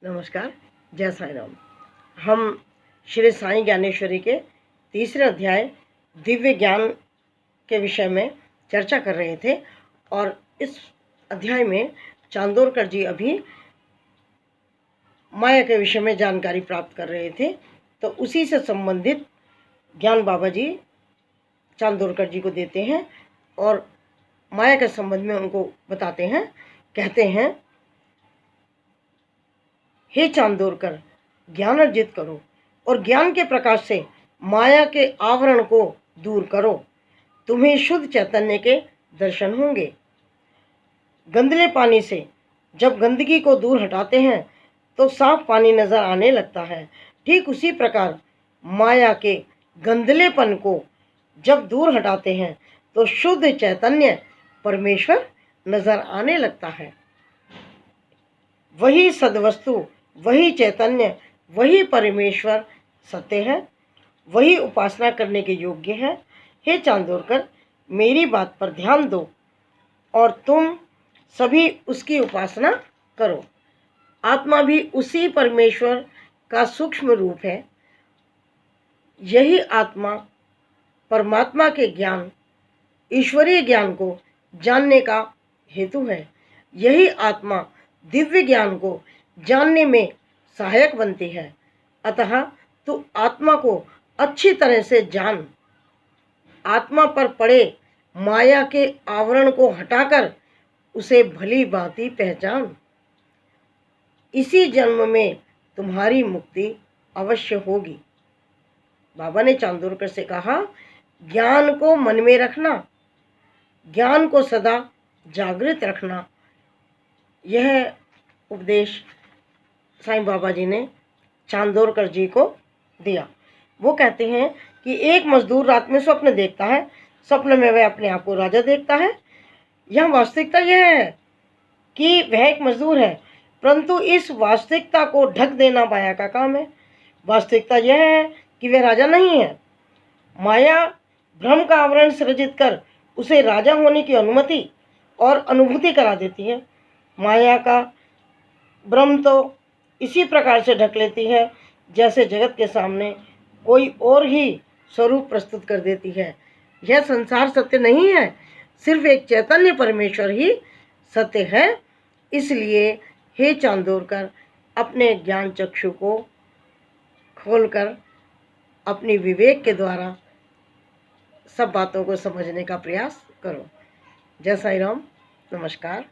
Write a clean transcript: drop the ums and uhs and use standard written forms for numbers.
नमस्कार, जय साईं राम। हम श्री साईं ज्ञानेश्वरी के तीसरे अध्याय दिव्य ज्ञान के विषय में चर्चा कर रहे थे और इस अध्याय में चांदोरकर जी अभी माया के विषय में जानकारी प्राप्त कर रहे थे। तो उसी से संबंधित ज्ञान बाबा जी चांदोरकर जी को देते हैं और माया के संबंध में उनको बताते हैं। कहते हैं, हे चांदोरकर, ज्ञान अर्जित करो और ज्ञान के प्रकाश से माया के आवरण को दूर करो, तुम्हें शुद्ध चैतन्य के दर्शन होंगे। गंदले पानी से जब गंदगी को दूर हटाते हैं तो साफ पानी नजर आने लगता है। ठीक उसी प्रकार माया के गंदलेपन को जब दूर हटाते हैं तो शुद्ध चैतन्य परमेश्वर नजर आने लगता है। वही सद्वस्तु, वही चैतन्य, वही परमेश्वर सत्य है, वही उपासना करने के योग्य है। हे चांदोरकर, मेरी बात पर ध्यान दो और तुम सभी उसकी उपासना करो। आत्मा भी उसी परमेश्वर का सूक्ष्म रूप है। यही आत्मा परमात्मा के ज्ञान, ईश्वरीय ज्ञान को जानने का हेतु है। यही आत्मा दिव्य ज्ञान को जानने में सहायक बनती है। अतः तू आत्मा को अच्छी तरह से जान। आत्मा पर पड़े माया के आवरण को हटाकर उसे भली भांति पहचान। इसी जन्म में तुम्हारी मुक्ति अवश्य होगी। बाबा ने चांदोरकर से कहा, ज्ञान को मन में रखना, ज्ञान को सदा जागृत रखना। यह उपदेश साईं बाबा जी ने चांदोरकर जी को दिया। वो कहते हैं कि एक मजदूर रात में स्वप्न देखता है। स्वप्न में वह अपने आप को राजा देखता है। यह वास्तविकता यह है कि वह एक मजदूर है, परंतु इस वास्तविकता को ढक देना माया का काम है। वास्तविकता यह है कि वह राजा नहीं है। माया भ्रम का आवरण सृजित कर उसे राजा होने की अनुमति और अनुभूति करा देती है। माया का भ्रम तो इसी प्रकार से ढक लेती है जैसे जगत के सामने कोई और ही स्वरूप प्रस्तुत कर देती है। यह संसार सत्य नहीं है, सिर्फ एक चैतन्य परमेश्वर ही सत्य है। इसलिए हे चांदोरकर, अपने ज्ञान चक्षु को खोलकर अपनी विवेक के द्वारा सब बातों को समझने का प्रयास करो। जय साईं राम। नमस्कार।